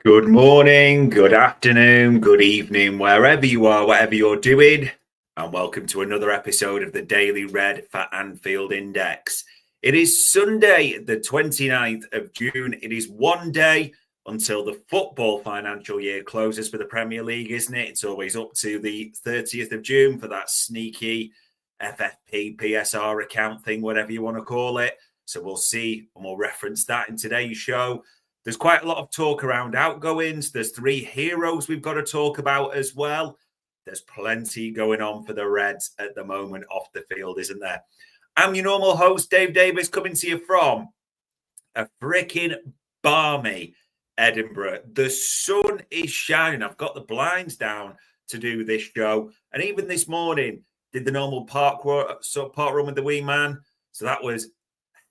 Good morning, good afternoon, good evening, wherever you are, whatever you're doing, and welcome to another episode of the Daily Red for Anfield Index. It is Sunday, the 29th of June. It is one day until the football financial year closes for the Premier League, isn't it? It's always up to the 30th of June for that sneaky FFP, PSR account thing, whatever you want to call it. So we'll see, and we'll reference that in today's show. There's quite a lot of talk around outgoings. There's three heroes we've got to talk about as well. There's plenty going on for the Reds at the moment off the field, isn't there? I'm your normal host, Dave Davis, coming to you from a freaking balmy Edinburgh. The sun is shining. I've got the blinds down to do this show. And even this morning, did the normal park run with the wee man. So that was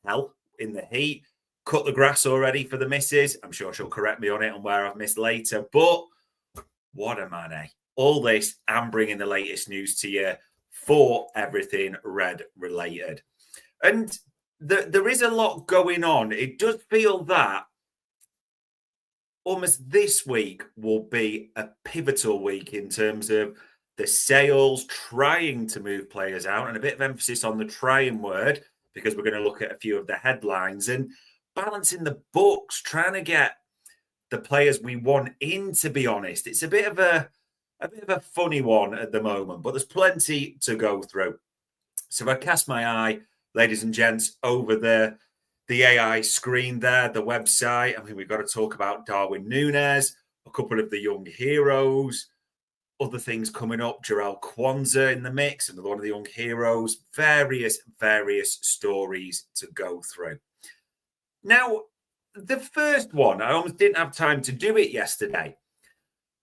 hell in the heat. Cut the grass already for the missus. I'm sure she'll correct me on it and where I've missed later. But what a man, eh? All this, I'm bringing the latest news to you for everything Red related. And there is a lot going on. It does feel that almost this week will be a pivotal week in terms of the sales, trying to move players out, and a bit of emphasis on the trying word because we're going to look at a few of the headlines and balancing the books, trying to get the players we want in, to be honest. It's a bit of a funny one at the moment, but there's plenty to go through. So if I cast my eye, ladies and gents, over the AI screen there, the website, I mean, we've got to talk about Darwin, Nunez, a couple of the young heroes, other things coming up, Jarell Kwanzaa in the mix, another one of the young heroes, various stories to go through. Now, the first one, I almost didn't have time to do it yesterday,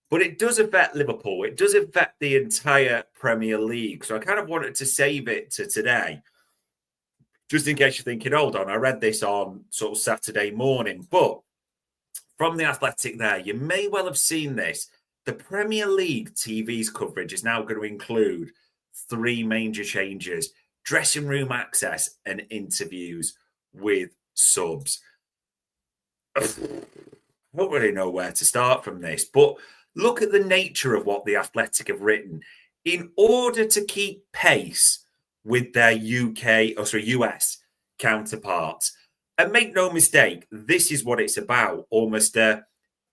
but it does affect Liverpool. It does affect the entire Premier League. So I kind of wanted to save it to today, just in case you're thinking, hold on, I read this on sort of Saturday morning. But from The Athletic there, you may well have seen this. The Premier League TV's coverage is now going to include three major changes: dressing room access and interviews with subs. I don't really know where to start from this, but look at the nature of what The Athletic have written. In order to keep pace with their US counterparts, and make no mistake, this is what it's about, almost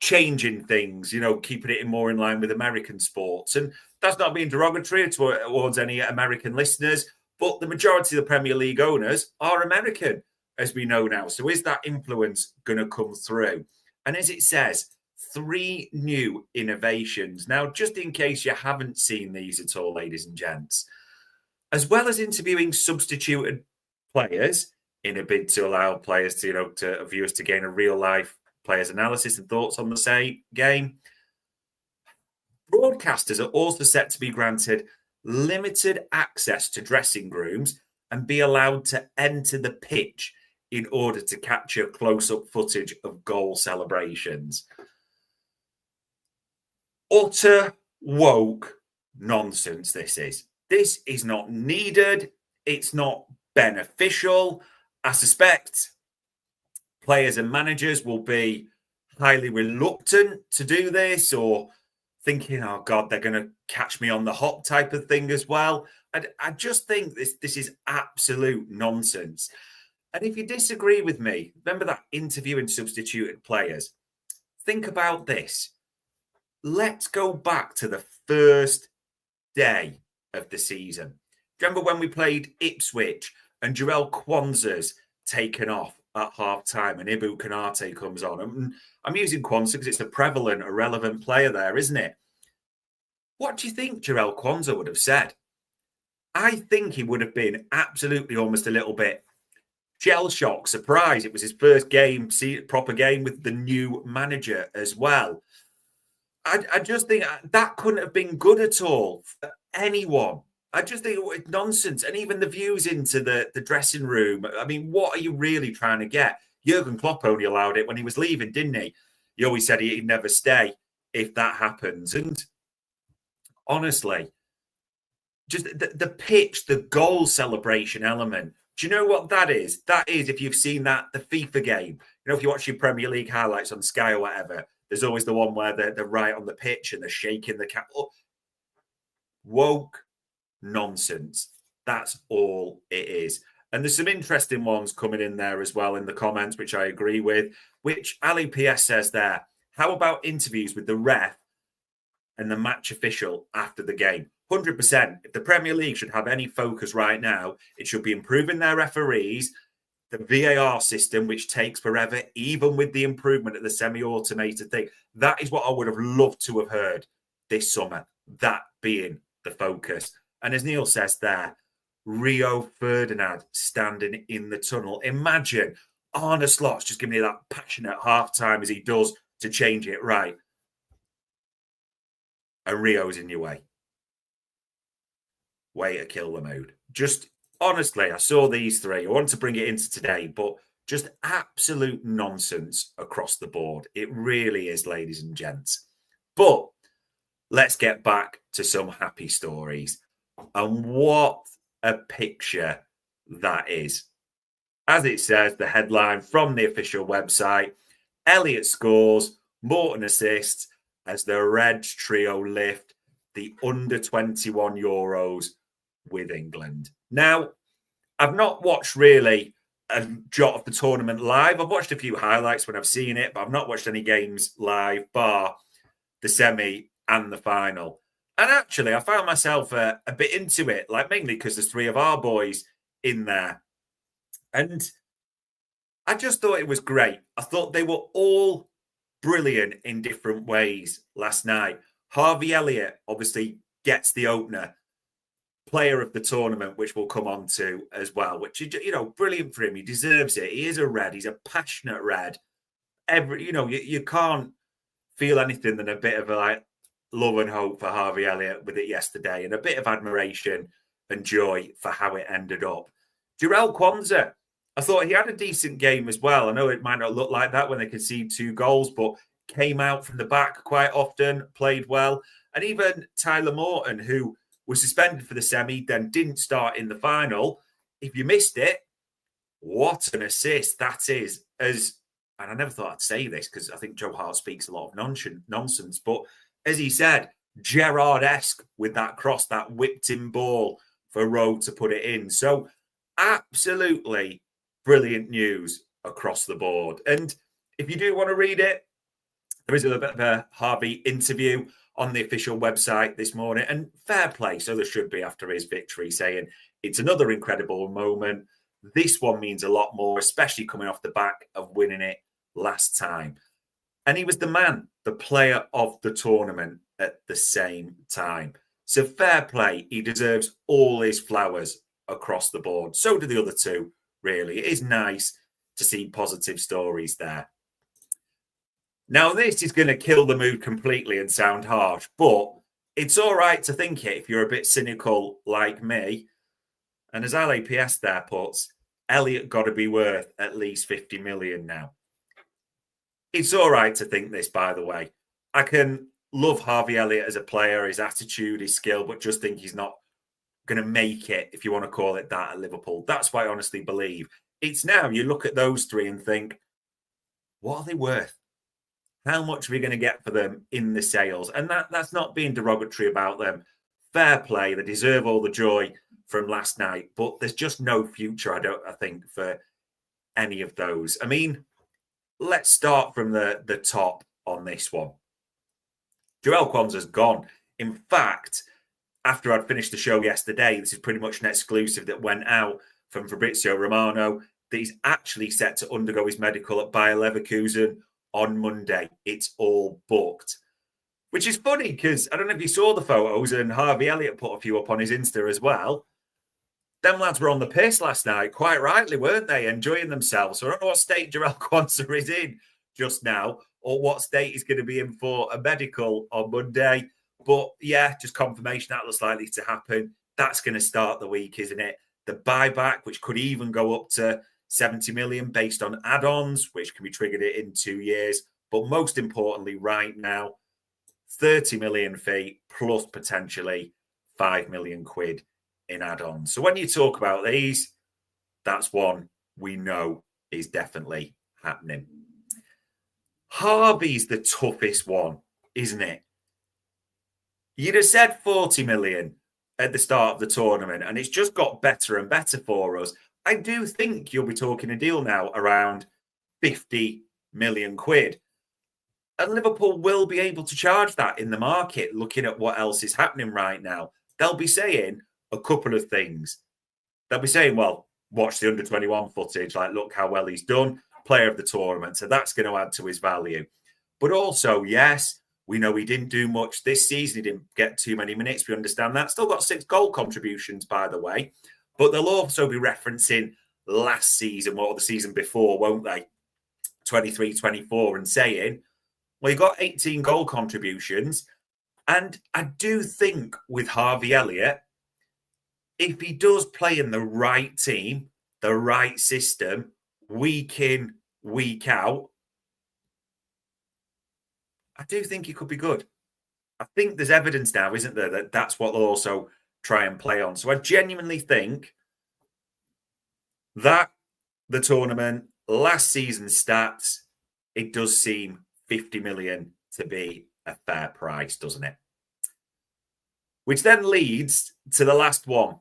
changing things, keeping it more in line with American sports. And that's not being derogatory towards any American listeners, but the majority of the Premier League owners are American, as we know now. So is that influence going to come through? And as it says, three new innovations. Now, just in case you haven't seen these at all, ladies and gents, as well as interviewing substituted players in a bid to allow players to viewers to gain a real life players analysis and thoughts on the same game, broadcasters are also set to be granted limited access to dressing rooms and be allowed to enter the pitch in order to capture close-up footage of goal celebrations. Utter woke nonsense this is. This is not needed. It's not beneficial. I suspect players and managers will be highly reluctant to do this, or thinking, oh God, they're going to catch me on the hop type of thing as well. I just think this is absolute nonsense. And if you disagree with me, remember that interviewing substituted players. Think about this. Let's go back to the first day of the season. Remember when we played Ipswich and Jarell Kwanzaa's taken off at half-time and Ibu Konate comes on? And I'm using Kwanzaa because it's a prevalent, irrelevant player there, isn't it? What do you think Jarell Kwanzaa would have said? I think he would have been absolutely almost a little bit shell shock, surprise. It was his first game, proper game with the new manager as well. I just think that couldn't have been good at all for anyone. I just think it was nonsense. And even the views into the dressing room. I mean, what are you really trying to get? Jurgen Klopp only allowed it when he was leaving, didn't he? He always said he'd never stay if that happens. And honestly, just the pitch, the goal celebration element. Do you know what that is? That is, if you've seen that, the FIFA game. If you watch your Premier League highlights on Sky or whatever, There's always the one where they're right on the pitch and they're shaking the cap. Woke nonsense. That's all it is. And there's some interesting ones coming in there as well in the comments, which I agree with, which Ali PS says there. How about interviews with the ref and the match official after the game? 100%. If the Premier League should have any focus right now, it should be improving their referees, the VAR system, which takes forever, even with the improvement of the semi-automated thing. That is what I would have loved to have heard this summer, that being the focus. And as Neil says there, Rio Ferdinand standing in the tunnel. Imagine Arne Slot's just giving you that passionate half-time as he does to change it right. And Rio's in your way. Way to kill the mood. Just honestly, I saw these three. I want to bring it into today, but just absolute nonsense across the board. It really is, ladies and gents. But let's get back to some happy stories. And what a picture that is. As it says, the headline from the official website, Elliott scores, Morton assists as the Reds trio lift the under-21 Euros with England. Now, I've not watched really a jot of the tournament live. I've watched a few highlights when I've seen it, but I've not watched any games live, bar the semi and the final. And actually, I found myself a bit into it, like mainly because there's three of our boys in there. And I just thought it was great. I thought they were all brilliant in different ways last night. Harvey Elliott obviously gets the opener, player of the tournament, which we'll come on to as well, which, you know, brilliant for him. He deserves it. He is a Red. He's a passionate Red. You can't feel anything than a bit of love and hope for Harvey Elliott with it yesterday, and a bit of admiration and joy for how it ended up. Jarell Kwanzaa, I thought he had a decent game as well. I know it might not look like that when they concede 2 goals, but came out from the back quite often, played well. And even Tyler Morton, who was suspended for the semi, then didn't start in the final. If you missed it, what an assist that is. And I never thought I'd say this because I think Joe Hart speaks a lot of nonsense, but as he said, Gerrard-esque with that cross, that whipped-in ball for Rowe to put it in. So absolutely brilliant news across the board. And if you do want to read it, there is a little bit of a Harvey interview on the official website this morning, and fair play, so there should be after his victory, saying it's another incredible moment. This one means a lot more, especially coming off the back of winning it last time. And he was the man, the player of the tournament at the same time. So fair play. He deserves all his flowers across the board. So do the other two, really. It is nice to see positive stories there. Now, this is going to kill the mood completely and sound harsh, but it's all right to think it if you're a bit cynical like me. And as LAPS there puts, Elliott got to be worth at least 50 million now. It's all right to think this, by the way. I can love Harvey Elliott as a player, his attitude, his skill, but just think he's not going to make it, if you want to call it that, at Liverpool. That's what I honestly believe. It's now you look at those three and think, what are they worth? How much are we going to get for them in the sales? And that's not being derogatory about them. Fair play. They deserve all the joy from last night, but there's just no future, I think, for any of those. I mean, let's start from the top on this one. Jarell Kwanzaa's gone. In fact, after I'd finished the show yesterday, this is pretty much an exclusive that went out from Fabrizio Romano, that he's actually set to undergo his medical at Bayer Leverkusen on Monday. It's all booked. Which is funny because I don't know if you saw the photos, and Harvey Elliott put a few up on his Insta as well. Them lads were on the piss last night, quite rightly, weren't they? Enjoying themselves. So I don't know what state Jarell Kwanzaa is in just now, or what state he's going to be in for a medical on Monday. But yeah, just confirmation that looks likely to happen. That's going to start the week, isn't it? The buyback, which could even go up to 70 million based on add-ons, which can be triggered in 2 years. But most importantly, right now, 30 million fee plus potentially 5 million quid in add-ons. So when you talk about these, that's one we know is definitely happening. Harvey's the toughest one, isn't it? You'd have said 40 million at the start of the tournament, and it's just got better and better for us. I do think you'll be talking a deal now around 50 million quid. And Liverpool will be able to charge that in the market, looking at what else is happening right now. They'll be saying a couple of things. They'll be saying, well, watch the under-21 footage, like, look how well he's done, player of the tournament. So that's going to add to his value. But also, yes, we know he didn't do much this season. He didn't get too many minutes. We understand that. Still got 6 goal contributions, by the way. But they'll also be referencing last season, or the season before, won't they? 23-24, and saying, well, he got 18 goal contributions. And I do think with Harvey Elliott, if he does play in the right team, the right system, week in, week out, I do think he could be good. I think there's evidence now, isn't there, that that's what they'll also try and play on. So I genuinely think that the tournament, last season's stats, it does seem 50 million to be a fair price, doesn't it? Which then leads to the last one,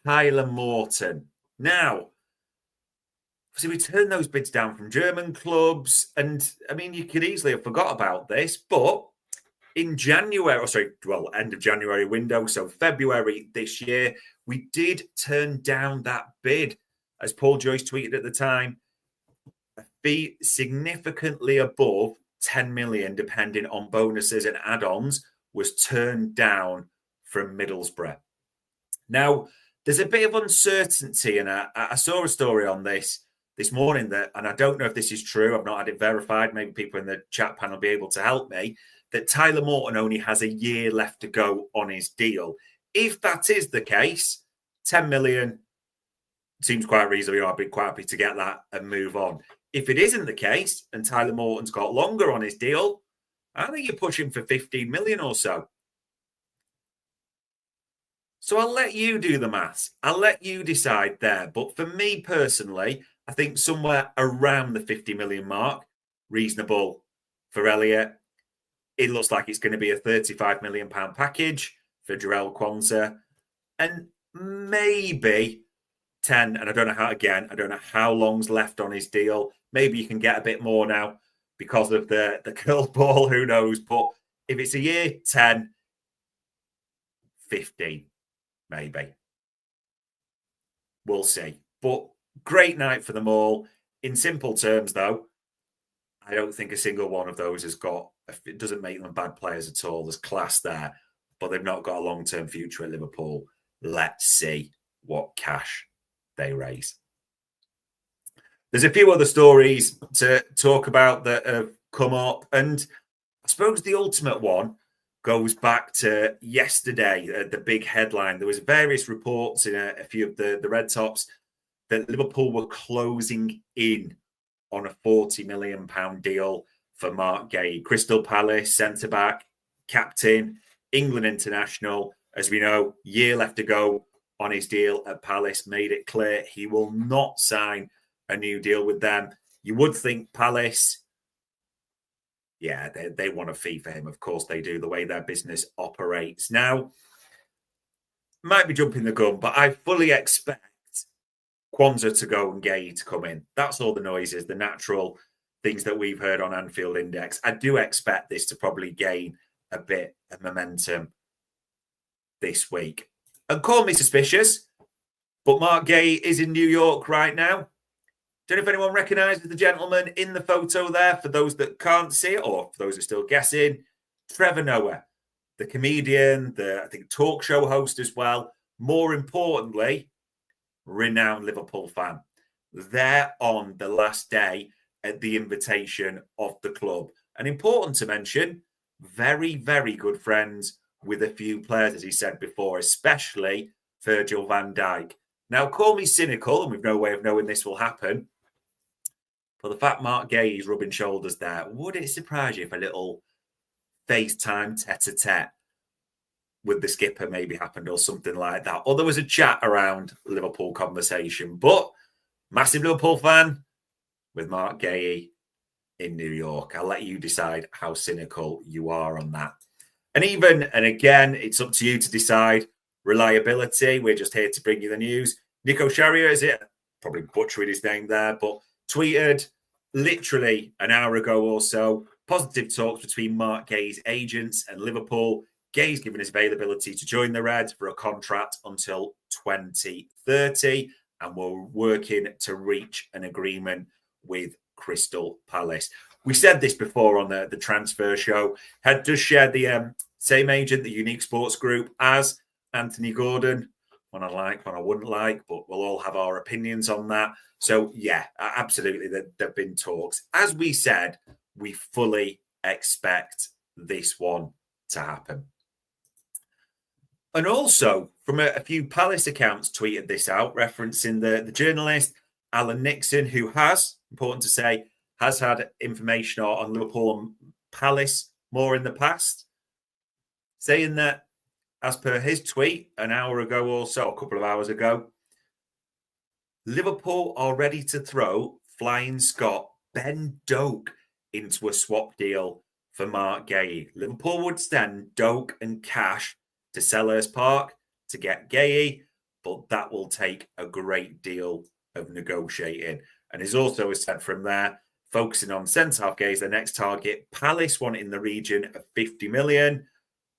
Tyler Morton. Now, obviously, we turned those bids down from German clubs. And, I mean, you could easily have forgot about this. But in January, end of January window, so February this year, we did turn down that bid. As Paul Joyce tweeted at the time, a fee significantly above 10 million, depending on bonuses and add-ons, was turned down from Middlesbrough. Now, there's a bit of uncertainty, and I saw a story on this morning and I don't know if this is true. I've not had it verified. Maybe people in the chat panel will be able to help me, that Tyler Morton only has a year left to go on his deal. If that is the case, 10 million seems quite reasonable. I'd be quite happy to get that and move on. If it isn't the case and Tyler Morton's got longer on his deal, I think you're pushing for 15 million or so. So I'll let you do the maths. I'll let you decide there. But for me personally, I think somewhere around the 50 million mark, reasonable for Elliott. It looks like it's going to be a £35 million package for Jarell Quansah. And maybe 10, and I don't know how long's left on his deal. Maybe you can get a bit more now because of the curl ball, who knows? But if it's a year, 10, 15, maybe. We'll see. But great night for them all. In simple terms, though, I don't think a single one of those it doesn't make them bad players at all. There's class there, but they've not got a long-term future at Liverpool. Let's see what cash they raise. There's a few other stories to talk about that have come up, and I suppose the ultimate one goes back to yesterday, the big headline. There was various reports in a few of the Red Tops that Liverpool were closing in on a £40 million deal for Marc Guehi. Crystal Palace, centre-back, captain, England international. As we know, year left to go on his deal at Palace, made it clear he will not sign a new deal with them. You would think Palace, yeah, they want a fee for him. Of course they do, the way their business operates. Now, might be jumping the gun, but I fully expect Quansah to go and Guehi to come in. That's all the noises, the natural things that we've heard on Anfield Index. I do expect this to probably gain a bit of momentum this week. And call me suspicious, but Marc Guehi is in New York right now. Don't know if anyone recognises the gentleman in the photo there. For those that can't see it, or for those who are still guessing, Trevor Noah, the comedian, I think talk show host as well. More importantly, renowned Liverpool fan. They're on the last day at the invitation of the club. And important to mention, very, very good friends with a few players, as he said before, especially Virgil van Dijk. Now, call me cynical, and we've no way of knowing this will happen. But the fact Marc Guehi is rubbing shoulders there, would it surprise you if a little FaceTime tete-a-tete with the skipper maybe happened or something like that? Or there was a chat around Liverpool conversation. But massive Liverpool fan with Marc Guehi in New York. I'll let you decide how cynical you are on that. And again, it's up to you to decide. Reliability, we're just here to bring you the news. Nico Sharrier, is it? Probably butchering his name there, but tweeted literally an hour ago or so, positive talks between Marc Guehi's agents and Liverpool. Guehi's given his availability to join the Reds for a contract until 2030, and we're working to reach an agreement with Crystal Palace. We said this before on the transfer show. Had just shared the same agent, the Unique Sports Group, as Anthony Gordon. One I like, one I wouldn't like, but we'll all have our opinions on that. So, yeah, absolutely, there have been talks. As we said, we fully expect this one to happen. And also, from a few Palace accounts tweeted this out, referencing the journalist Alan Nixon, who has, important to say, has had information on Liverpool and Palace more in the past, saying that, as per his tweet an hour ago or so, a couple of hours ago, Liverpool are ready to throw Flying Scot Ben Doak into a swap deal for Marc Guehi. Liverpool would send Doak and cash to Selhurst Park to get Guehi, but that will take a great deal of negotiating. And he's also said from there, focusing on centre-half Guehi is the next target. Palace want in the region of 50 million.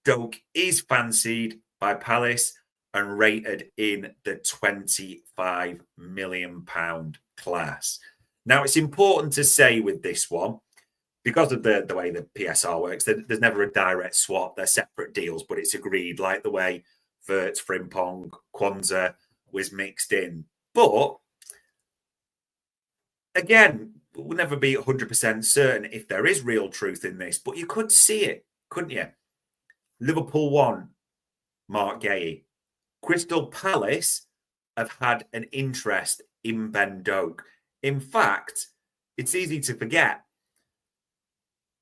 Doak is fancied by Palace and rated in the £25 million class. Now, it's important to say with this one, because of the way the PSR works, there's never a direct swap. They're separate deals, but it's agreed, like the way Verts, Frimpong, Kwanzaa was mixed in. But, again, we'll never be 100% certain if there is real truth in this, but you could see it, couldn't you? Liverpool won Marc Guehi. Crystal Palace have had an interest in Ben Doak. In fact, it's easy to forget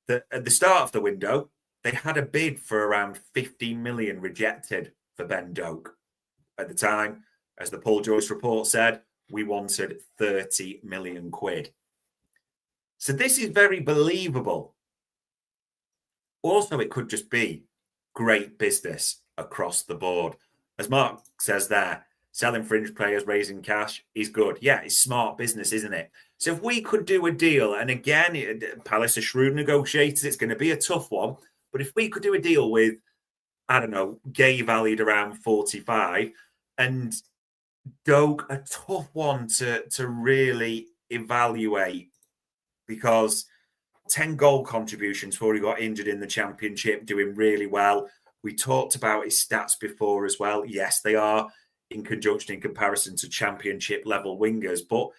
that at the start of the window, they had a bid for around 15 million rejected for Ben Doak. At the time, as the Paul Joyce report said, we wanted 30 million quid. So this is very believable. Also, it could just be great business across the board. As Marc says there, selling fringe players, raising cash is good. Yeah, it's smart business, isn't it? So if we could do a deal, and again, Palace are shrewd negotiators, it's going to be a tough one. But if we could do a deal with, I don't know, Guehi valued around 45 and Doak, a tough one to really evaluate because 10 goal contributions before he got injured in the Championship, doing really well. We talked about his stats before as well. Yes, they are in conjunction in comparison to Championship level wingers, but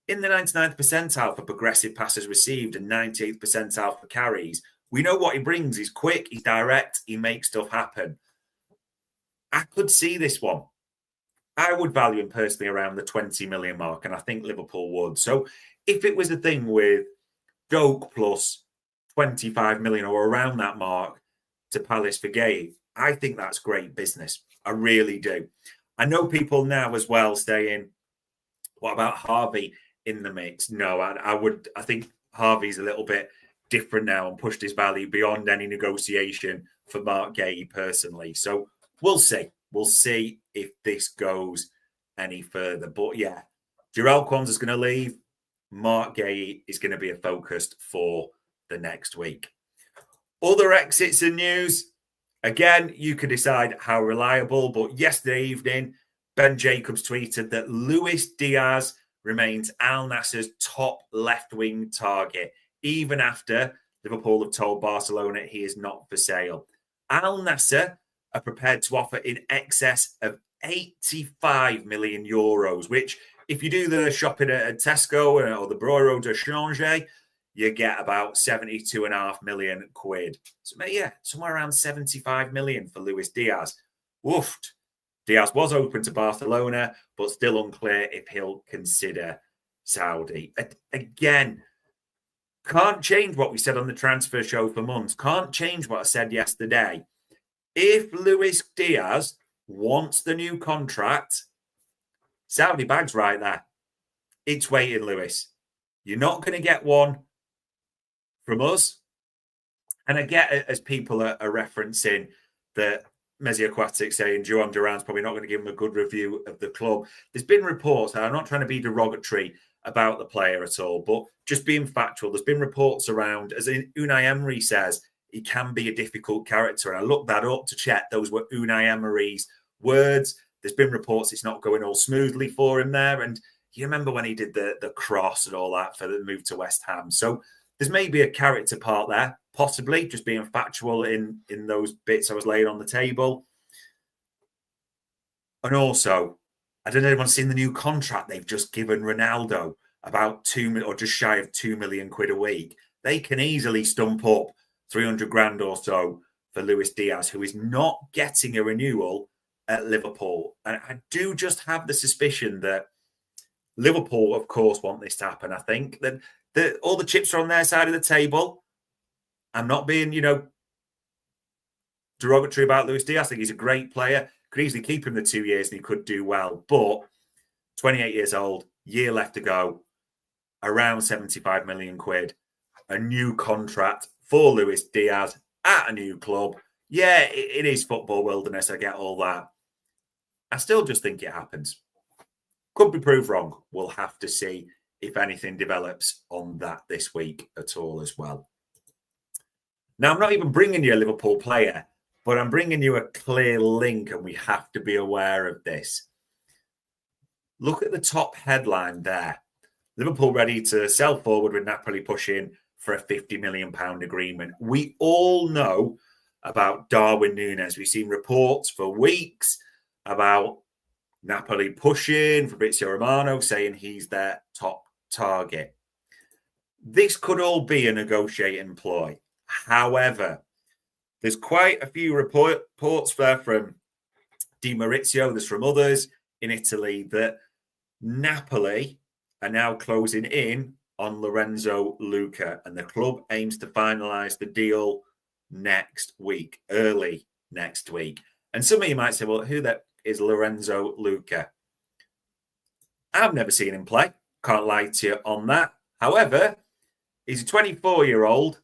in the 99th percentile for progressive passes received and 98th percentile for carries, we know what he brings. He's quick, he's direct, he makes stuff happen. I could see this one. I would value him personally around the 20 million mark, and I think Liverpool would. So if it was a thing with Doak plus 25 million or around that mark to Palace for Guehi, I think that's great business. I really do. I know people now as well saying, what about Harvey in the mix? No, I think Harvey's a little bit different now and pushed his value beyond any negotiation for Marc Guehi personally. So we'll see. We'll see if this goes any further. But yeah, Jarell Kwanzaa's going to leave. Marc Guehi is going to be a focus for the next week. Other exits and news. Again, you can decide how reliable, but yesterday evening, Ben Jacobs tweeted that Luis Diaz remains Al Nassr's top left-wing target, even after Liverpool have told Barcelona he is not for sale. Al Nassr are prepared to offer in excess of 85 million euros, which, if you do the shopping at Tesco or the Bureau de Change, you get about 72.5 million quid. So, yeah, somewhere around 75 million for Luis Diaz. Woofed. Diaz was open to Barcelona, but still unclear if he'll consider Saudi. Again, can't change what we said on the transfer show for months. Can't change what I said yesterday. If Luis Diaz wants the new contract, Saudi bag's right there. It's waiting, Luis. You're not going to get one from us. And I get it as people are referencing that Messi Aquatic saying Juan Duran's probably not going to give him a good review of the club. There's been reports, and I'm not trying to be derogatory about the player at all, but just being factual, there's been reports around, as Unai Emery says, he can be a difficult character. And I looked that up to check. Those were Unai Emery's words. There's been reports it's not going all smoothly for him there. And you remember when he did the cross and all that for the move to West Ham. So there's maybe a character part there, possibly, just being factual in those bits I was laying on the table. And also, I don't know if anyone's seen the new contract they've just given Ronaldo, about or just shy of £2 million a week. They can easily stump up 300 grand or so for Luis Diaz, who is not getting a renewal at Liverpool. And I do just have the suspicion that Liverpool, of course, want this to happen. I think that all the chips are on their side of the table. I'm not being, derogatory about Luis Diaz. I think he's a great player. Could easily keep him the 2 years and he could do well. But 28 years old, year left to go, around 75 million quid, a new contract for Luis Diaz at a new club. Yeah, it is football wilderness. I get all that. I still just think it happens. Could be proved wrong. We'll have to see if anything develops on that this week at all as well. Now, I'm not even bringing you a Liverpool player, but I'm bringing you a clear link, and we have to be aware of this. Look at the top headline there. Liverpool ready to sell forward with Napoli pushing for a £50 million agreement. We all know about Darwin Nunez. We've seen reports for weeks about Napoli pushing, Fabrizio Romano saying he's their top target. This could all be a negotiating ploy. However, there's quite a few reports there from Di Maurizio, there's from others in Italy, that Napoli are now closing in on Lorenzo Luca, and the club aims to finalise the deal next week, early next week. And some of you might say, well, who that is Lorenzo Luca? I've never seen him play. Can't lie to you on that. However, he's a 24-year-old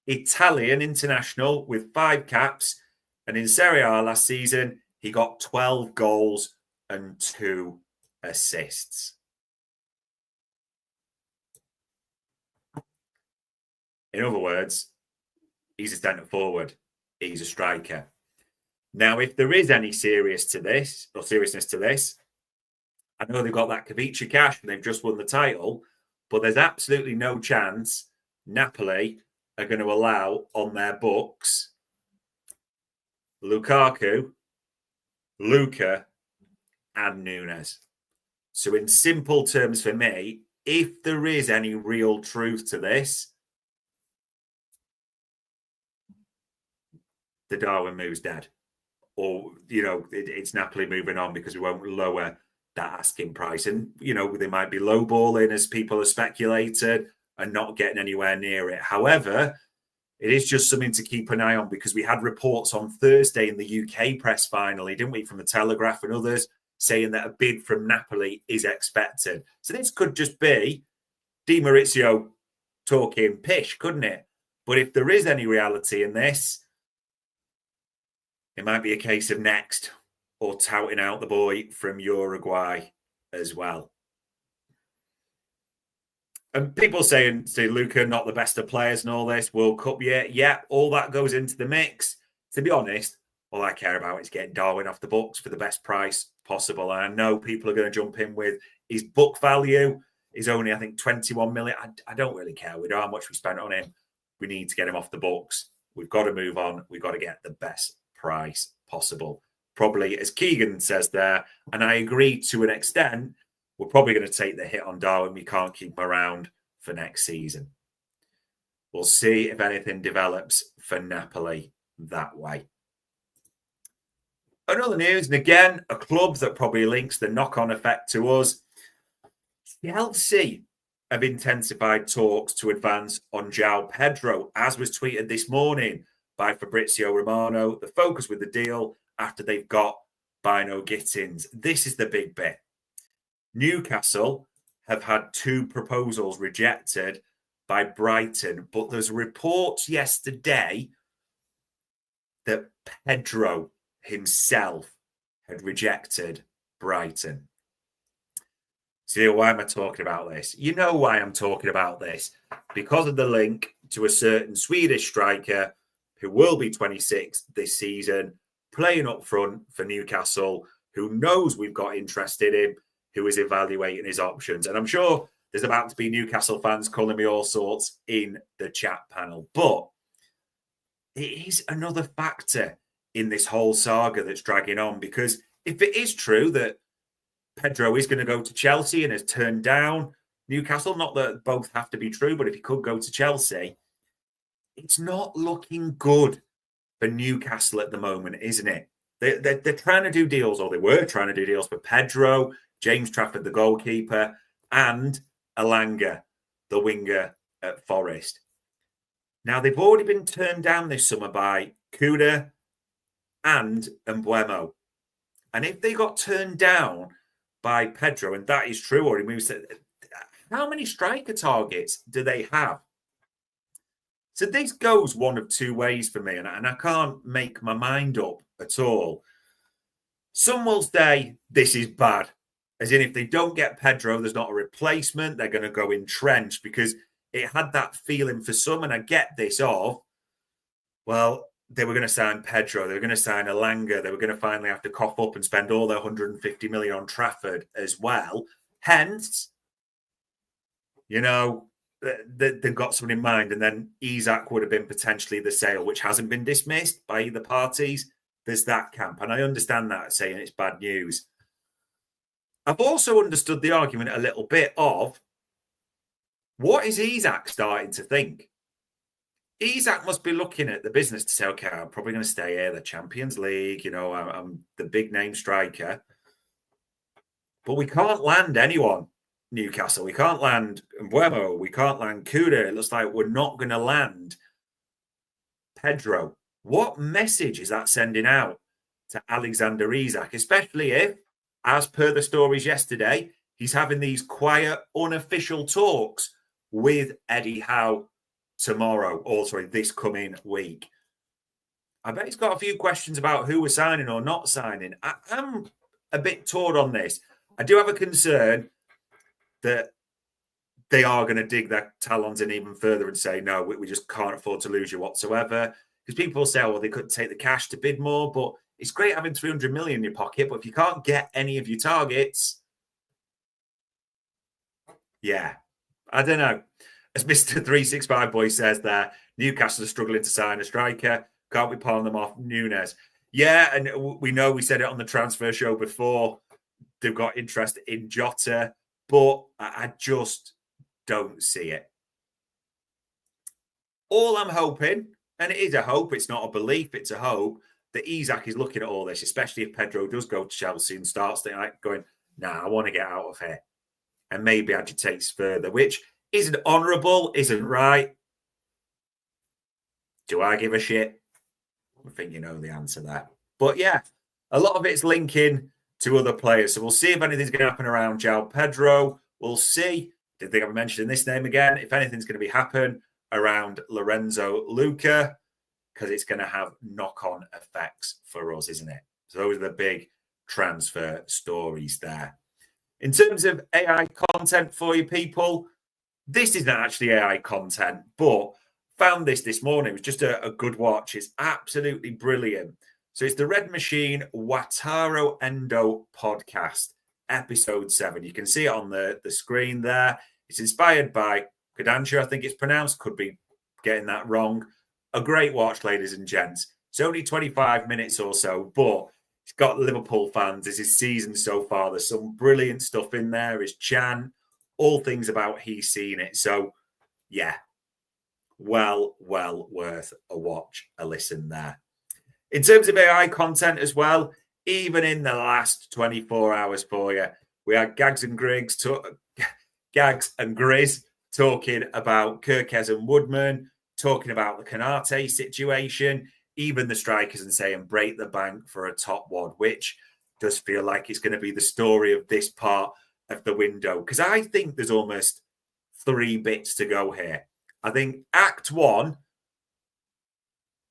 Italian international with 5 caps. And in Serie A last season, he got 12 goals and 2 assists. In other words, he's a centre forward. He's a striker. Now, if there is any seriousness to this, I know they've got that Kavicha cash and they've just won the title, but there's absolutely no chance Napoli are going to allow on their books Lukaku, Luca, and Nunez. So in simple terms for me, if there is any real truth to this, the Darwin move's dead. Or, it's Napoli moving on because we won't lower that asking price. And, they might be lowballing, as people have speculated, and not getting anywhere near it. However, it is just something to keep an eye on, because we had reports on Thursday in the UK press finally, didn't we, from the Telegraph and others, saying that a bid from Napoli is expected. So this could just be Di Maurizio talking pish, couldn't it? But if there is any reality in this, it might be a case of next, or touting out the boy from Uruguay as well. And people say Luca, not the best of players and all this, World Cup, yeah, all that goes into the mix. To be honest, all I care about is getting Darwin off the books for the best price possible. And I know people are going to jump in with his book value is only, I think, 21 million. I don't really care. We know how much we spent on him. We need to get him off the books. We've got to move on. We've got to get the best price possible. Probably, as Keegan says there, and I agree to an extent, we're probably going to take the hit on Darwin. We can't keep him around for next season. We'll see if anything develops for Napoli that way. Another news, and again, a club that probably links the knock-on effect to us. The LFC have intensified talks to advance on João Pedro, as was tweeted this morning by Fabrizio Romano. The focus with the deal after they've got Bino Gittins. This is the big bit. Newcastle have had 2 proposals rejected by Brighton, but there's reports yesterday that Pedro himself had rejected Brighton. See, why am I talking about this? You know why I'm talking about this. Because of the link to a certain Swedish striker who will be 26 this season, playing up front for Newcastle, who knows we've got interest in him, who is evaluating his options. And I'm sure there's about to be Newcastle fans calling me all sorts in the chat panel. But it is another factor in this whole saga that's dragging on, because if it is true that Pedro is going to go to Chelsea and has turned down Newcastle, not that both have to be true, but if he could go to Chelsea, it's not looking good for Newcastle at the moment, isn't it? They're trying to do deals, or they were trying to do deals for Pedro, James Trafford, the goalkeeper, and Alanga, the winger at Forest. Now, they've already been turned down this summer by Kuda and Mbeumo. And if they got turned down by Pedro, and that is true, or he moves to, how many striker targets do they have? So this goes one of two ways for me, and I can't make my mind up at all. Some will say this is bad, as in if they don't get Pedro, there's not a replacement, they're going to go entrenched, because it had that feeling for some, and I get this of, well, they were going to sign Pedro, they were going to sign Alanga, they were going to finally have to cough up and spend all their 150 million on Trafford as well. Hence, you know, they've got someone in mind, and then Isak would have been potentially the sale, which hasn't been dismissed by either parties. There's that camp, and I understand that, saying it's bad news. I've also understood the argument a little bit of, what is Isak starting to think? Isak must be looking at the business to say, okay, I'm probably going to stay here, the Champions League, you know, I'm the big name striker, but we can't land anyone. Newcastle, we can't land Mbeumo, we can't land Kuda. It looks like we're not going to land Pedro. What message is that sending out to Alexander Isak, especially if, as per the stories yesterday, he's having these quiet, unofficial talks with Eddie Howe tomorrow, or sorry, this coming week? I bet he's got a few questions about who we're signing or not signing. I'm a bit torn on this. I do have a concern that they are going to dig their talons in even further and say, no, we just can't afford to lose you whatsoever. Because people say, well, they couldn't take the cash to bid more, but it's great having 300 million in your pocket, but if you can't get any of your targets, yeah, I don't know. As Mr. 365 Boy says there, Newcastle are struggling to sign a striker. Can't we palm them off Nunez? Yeah, and we know, we said it on the transfer show before, they've got interest in Jota, but I just don't see it. All I'm hoping, and it is a hope, it's not a belief, it's a hope, that Isak is looking at all this, especially if Pedro does go to Chelsea and starts going, nah, I want to get out of here. And maybe agitates further, which isn't honourable, isn't right. Do I give a shit? I think you know the answer there. But yeah, a lot of it's linking to other players. So we'll see if anything's going to happen around João Pedro. We'll see. Didn't think I've mentioned this name again. If anything's going to be happen around Lorenzo Luca, because it's going to have knock-on effects for us, isn't it? So those are the big transfer stories there. In terms of AI content for you people, this isn't actually AI content, but found this morning. It was just a good watch. It's absolutely brilliant. So it's the Red Machine Wataru Endo podcast, episode 7. You can see it on the screen there. It's inspired by Kodansha, I think it's pronounced. Could be getting that wrong. A great watch, ladies and gents. It's only 25 minutes or so, but it's got Liverpool fans. It's his season so far. There's some brilliant stuff in there. His chant, all things about he's seen it. So, yeah, well worth a watch, a listen there. In terms of AI content as well, even in the last 24 hours for you, we had Gags and Grizz talking about Kirkes and Woodman, talking about the Canate situation, even the strikers, and saying break the bank for a top wad, which does feel like it's going to be the story of this part of the window. Because I think there's almost 3 bits to go here. I think Act 1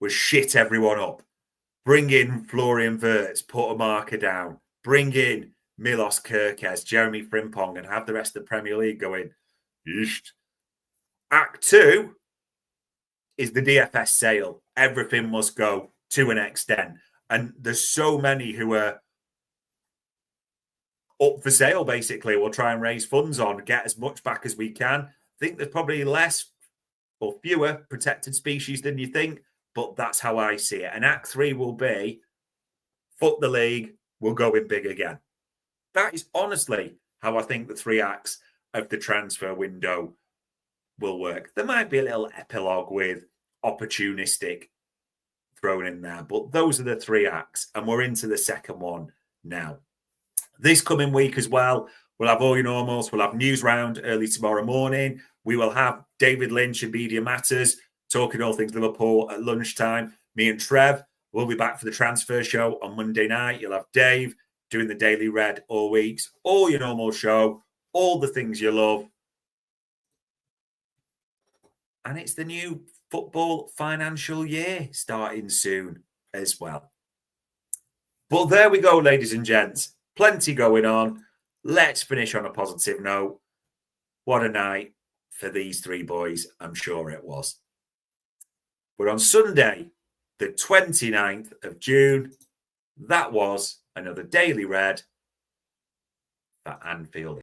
was shit everyone up. Bring in Florian Wirtz, put a marker down. Bring in Milos Kerkez, Jeremy Frimpong, and have the rest of the Premier League going, Eesh. Act 2 is the DFS sale. Everything must go to an extent. And there's so many who are up for sale, basically. We'll try and raise funds on, get as much back as we can. I think there's probably less or fewer protected species than you think, but that's how I see it. And Act 3 will be, fuck the league, we'll go in big again. That is honestly how I think the 3 acts of the transfer window will work. There might be a little epilogue with opportunistic thrown in there, but those are the 3 acts, and we're into the second one now. This coming week as well, we'll have all your normals. We'll have news round early tomorrow morning. We will have David Lynch and Media Matters talking all things Liverpool at lunchtime. Me and Trev will be back for the transfer show on Monday night. You'll have Dave doing the Daily Red all weeks. All your normal show, all the things you love. And it's the new football financial year starting soon as well. But there we go, ladies and gents. Plenty going on. Let's finish on a positive note. What a night for these 3 boys. I'm sure it was. But on Sunday, the 29th of June, that was another Daily Red for Anfield.